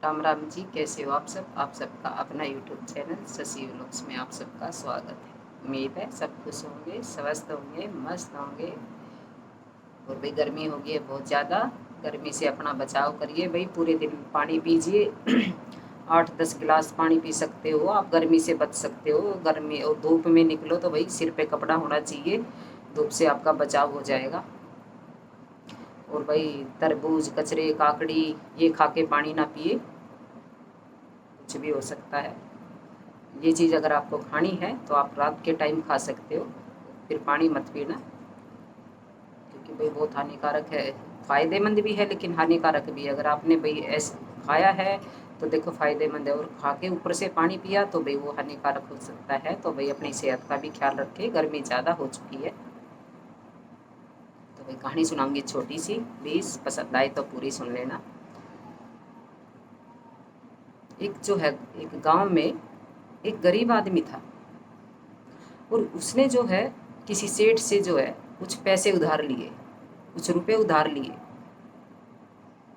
राम राम जी, कैसे हो आप सब। आप सबका अपना यूट्यूब चैनल शशि व्लॉग्स में आप सबका स्वागत है। उम्मीद है सब खुश होंगे, स्वस्थ होंगे, मस्त होंगे। और भाई गर्मी हो गई है बहुत ज़्यादा। गर्मी से अपना बचाव करिए भाई, पूरे दिन पानी पीजिए 8-10 गिलास पानी पी सकते हो आप, गर्मी से बच सकते हो। गर्मी और धूप में निकलो तो भाई सिर पे कपड़ा होना चाहिए, धूप से आपका बचाव हो जाएगा। और भाई तरबूज, कचरे, काकड़ी ये खा के पानी ना पिए, कुछ भी हो सकता है। ये चीज़ अगर आपको खानी है तो आप रात के टाइम खा सकते हो, फिर पानी मत पीना, क्योंकि भाई बहुत हानिकारक है। फ़ायदेमंद भी है लेकिन हानिकारक भी है। अगर आपने भाई ऐसे खाया है तो देखो फ़ायदेमंद है, और खा के ऊपर से पानी पिया तो भाई वो हानिकारक हो सकता है। तो भाई अपनी सेहत का भी ख्याल रखें, गर्मी ज़्यादा हो चुकी है। तो भाई कहानी सुनाऊंगी छोटी सी, प्लीज़ पसंद आए तो पूरी सुन लेना। एक जो है, एक गांव में एक गरीब आदमी था, और उसने जो है किसी सेठ से जो है कुछ पैसे उधार लिए, कुछ रुपए उधार लिए।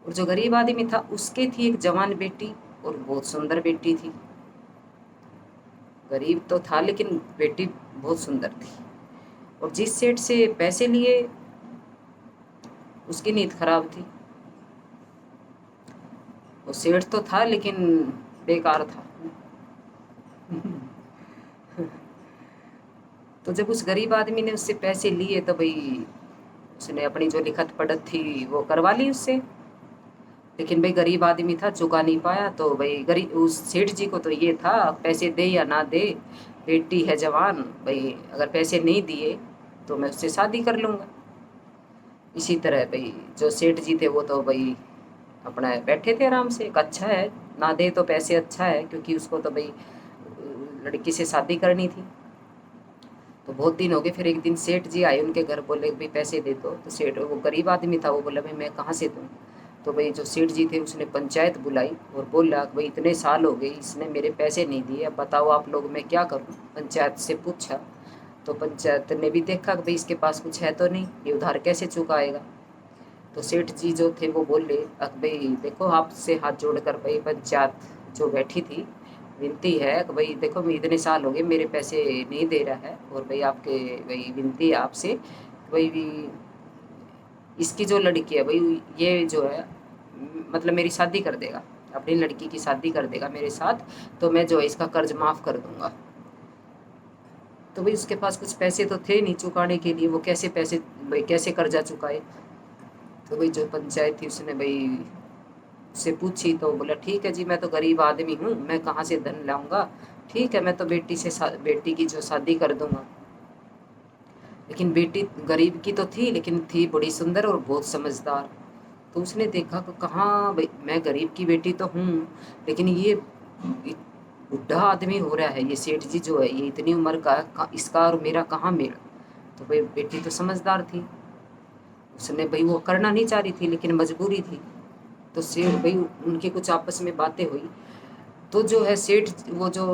और जो गरीब आदमी था उसके थी एक जवान बेटी, और बहुत सुंदर बेटी थी। गरीब तो था लेकिन बेटी बहुत सुंदर थी। और जिस सेठ से पैसे लिए उसकी नीयत खराब थी। वो सेठ तो था लेकिन बेकार था। तो जब उस गरीब आदमी ने उससे पैसे लिए तो भाई उसने अपनी जो लिखत पढ़त थी वो करवा ली उससे। लेकिन भाई गरीब आदमी था, चुका नहीं पाया। तो भाई गरीब उस सेठ जी को तो ये था, पैसे दे या ना दे, बेटी है जवान, भाई अगर पैसे नहीं दिए तो मैं उससे शादी कर लूँगा। इसी तरह भाई जो सेठ जी थे वो तो भाई अपना बैठे थे आराम से। एक अच्छा है, ना दे तो पैसे अच्छा है, क्योंकि उसको तो भाई लड़की से शादी करनी थी। तो बहुत दिन हो गए, फिर एक दिन सेठ जी आए उनके घर, बोले भाई पैसे दे दो। तो सेठ, वो गरीब आदमी था, वो बोला भाई मैं कहाँ से दूँ। तो भाई जो सेठ जी थे उसने पंचायत बुलाई और बोला भाई इतने साल हो गए इसने मेरे पैसे नहीं दिए, अब बताओ आप लोग मैं क्या करूँ। पंचायत से पूछा तो पंचायत ने भी देखा कि भाई इसके पास कुछ है तो नहीं, ये उधार कैसे चुकाएगा। तो सेठ जी जो थे वो बोले, अब भाई देखो आपसे हाथ जोड़कर भाई पंचायत जो बैठी थी विनती है कि भाई देखो मैं इतने साल हो गए मेरे पैसे नहीं दे रहा है, और भाई आपके भाई विनती है आपसे भाई इसकी जो लड़की है भाई ये जो है मतलब मेरी शादी कर देगा, अपनी लड़की की शादी कर देगा मेरे साथ, तो मैं जो है इसका कर्ज माफ़ कर दूंगा। तो भाई उसके पास कुछ पैसे तो थे नहीं चुकाने के लिए, वो कैसे पैसे भाई कैसे कर्जा चुकाए। तो भाई जो पंचायत थी उसने भाई उससे पूछी तो बोला ठीक है जी, मैं तो गरीब आदमी हूँ, मैं कहाँ से धन लाऊंगा, ठीक है मैं तो बेटी की जो शादी कर दूंगा। लेकिन बेटी गरीब की तो थी लेकिन थी बड़ी सुंदर और बहुत समझदार। तो उसने देखा कि कहाँ भाई मैं गरीब की बेटी तो हूँ, लेकिन ये बुढ़ा आदमी हो रहा है, ये सेठ जी जो है ये इतनी उम्र का इसका और मेरा कहाँ मेल। तो भाई बेटी तो समझदार थी, उसने भाई वो करना नहीं चाह रही थी लेकिन मजबूरी थी। तो सेठ भाई उनकी कुछ आपस में बातें हुई, तो जो है सेठ वो जो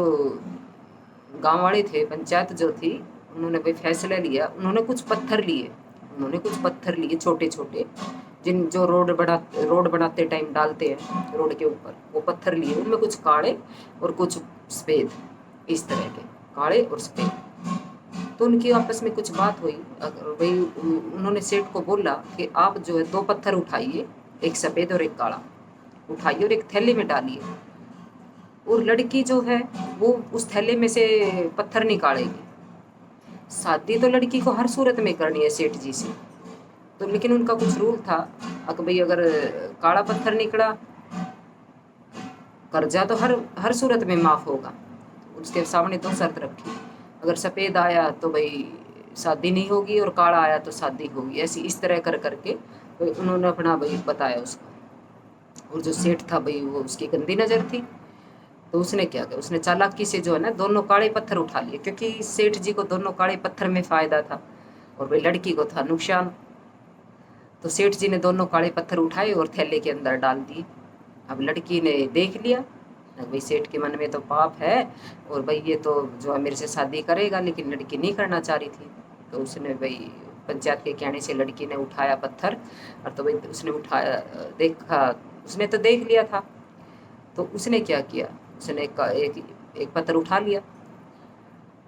गांव वाले थे, पंचायत जो थी, उन्होंने भाई फैसला लिया। उन्होंने कुछ पत्थर लिए छोटे छोटे, जिन जो रोड बनाते टाइम डालते हैं रोड के ऊपर, वो पत्थर लिए, उनमें कुछ काढ़े और कुछ सफ़ेद, इस तरह के काढ़े और सफ़ेद। तो उनकी आपस में कुछ बात हुई। भाई उन्होंने सेठ को बोला कि आप जो है 2 पत्थर उठाइए, एक सफ़ेद और एक काला, उठाइए और एक थैले में डालिए, और लड़की जो है वो उस थैले में से पत्थर निकालेगी। शादी तो लड़की को हर सूरत में करनी है सेठ जी से, तो लेकिन उनका कुछ रूल था, अगर भाई अगर काला पत्थर निकला कर्जा तो हर हर सूरत में माफ़ होगा। उसके सामने तो शर्त रखी, अगर सफ़ेद आया तो भाई शादी नहीं होगी, और काला आया तो शादी होगी। ऐसी इस तरह कर करके भाई उन्होंने अपना भाई बताया उसको। और जो सेठ था भाई वो उसकी गंदी नज़र थी, तो उसने क्या किया, उसने चालाकी से जो है ना दोनों काले पत्थर उठा लिए, क्योंकि सेठ जी को दोनों काले पत्थर में फ़ायदा था और भाई लड़की को था नुकसान। तो सेठ जी ने दोनों काले पत्थर उठाए और थैले के अंदर डाल दिए। अब लड़की ने देख लिया, भाई सेठ के मन में तो पाप है, और भाई ये तो जो है मेरे से शादी करेगा, लेकिन लड़की नहीं करना चाह रही थी। तो उसने भाई पंचायत के कहने से लड़की ने उठाया पत्थर, और तो भाई उसने उठाया, देखा, उसने तो देख लिया था। तो उसने क्या किया, उसने एक पत्थर उठा लिया।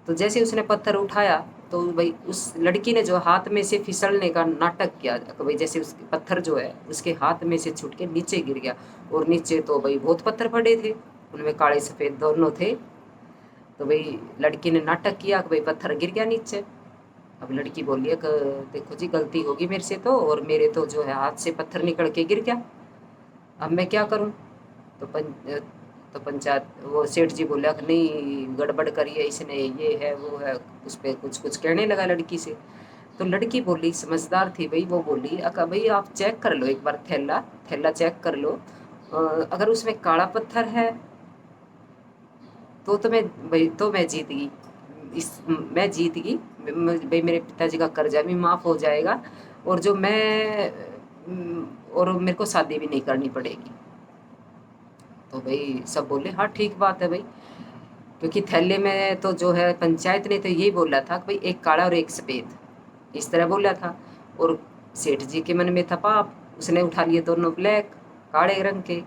तो जैसे उसने पत्थर उठाया तो भाई उस लड़की ने जो हाथ में से फिसलने का नाटक किया, तो भाई जैसे उसके पत्थर जो है उसके हाथ में से छूट के नीचे गिर गया। और नीचे तो भाई बहुत पत्थर पड़े थे, उनमें काले सफ़ेद दोनों थे। तो भाई लड़की ने नाटक किया कि भाई पत्थर गिर गया नीचे। अब लड़की बोली है कि देखो जी गलती होगी मेरे से तो, और मेरे तो जो है हाथ से पत्थर निकल के गिर गया, अब मैं क्या करूं। तो तो पंचायत वो सेठ जी बोला कि नहीं गड़बड़ करी है इसने, ये है वो है, उस पर कुछ कुछ कहने लगा लड़की से। तो लड़की बोली, समझदार थी भाई, वो बोली अका भाई आप चेक कर लो एक बार, थैला थैला चेक कर लो, अगर उसमें काला पत्थर है तो मैं भाई तो मैं जीत गई, इस मैं जीत गई भाई, मेरे पिताजी का कर्जा भी माफ़ हो जाएगा, और जो मैं और मेरे को शादी भी नहीं करनी पड़ेगी। तो भाई सब बोले हाँ ठीक बात है भाई, क्योंकि थैले में तो जो है पंचायत ने तो यही बोला था कि भाई एक काला और एक सफ़ेद, इस तरह बोला था। और सेठ जी के मन में था पाप, उसने उठा लिए दोनों ब्लैक, काले रंग के,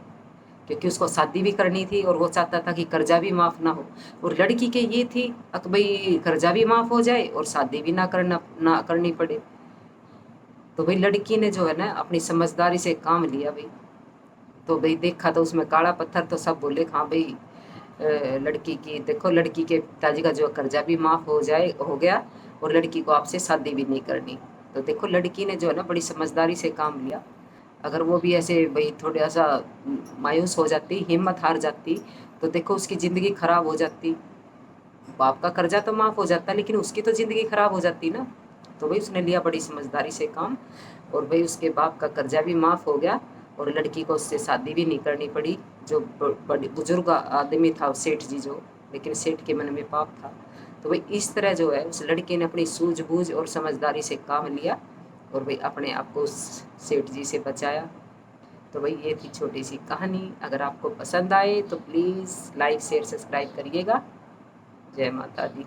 क्योंकि उसको शादी भी करनी थी और वो चाहता था कि कर्जा भी माफ़ ना हो। और लड़की के ये थी कि भाई कर्जा भी माफ़ हो जाए और शादी भी ना करनी पड़े। तो भाई लड़की ने जो है ना अपनी समझदारी से काम लिया भाई। तो भाई देखा तो उसमें काला पत्थर, तो सब बोले हाँ भाई लड़की की देखो, लड़की के पिताजी का जो कर्जा भी माफ़ हो गया, और लड़की को आपसे शादी भी नहीं करनी। तो देखो लड़की ने जो है ना बड़ी समझदारी से काम लिया। अगर वो भी ऐसे भाई थोड़ा सा मायूस हो जाती, हिम्मत हार जाती, तो देखो उसकी ज़िंदगी खराब हो जाती। बाप का कर्जा तो माफ़ हो जाता लेकिन उसकी तो ज़िंदगी खराब हो जाती ना। तो भाई उसने लिया बड़ी समझदारी से काम, और भाई उसके बाप का कर्जा भी माफ़ हो गया, और लड़की को उससे शादी भी नहीं करनी पड़ी। जो बड़ी बुजुर्ग आदमी था सेठ जी जो, लेकिन सेठ के मन में पाप था। तो भाई इस तरह जो है उस लड़के ने अपनी सूझबूझ और समझदारी से काम लिया, और भाई अपने आप को उस सेठ जी से बचाया। तो भाई ये थी छोटी सी कहानी। अगर आपको पसंद आए तो प्लीज़ लाइक शेयर सब्सक्राइब करिएगा। जय माता दी।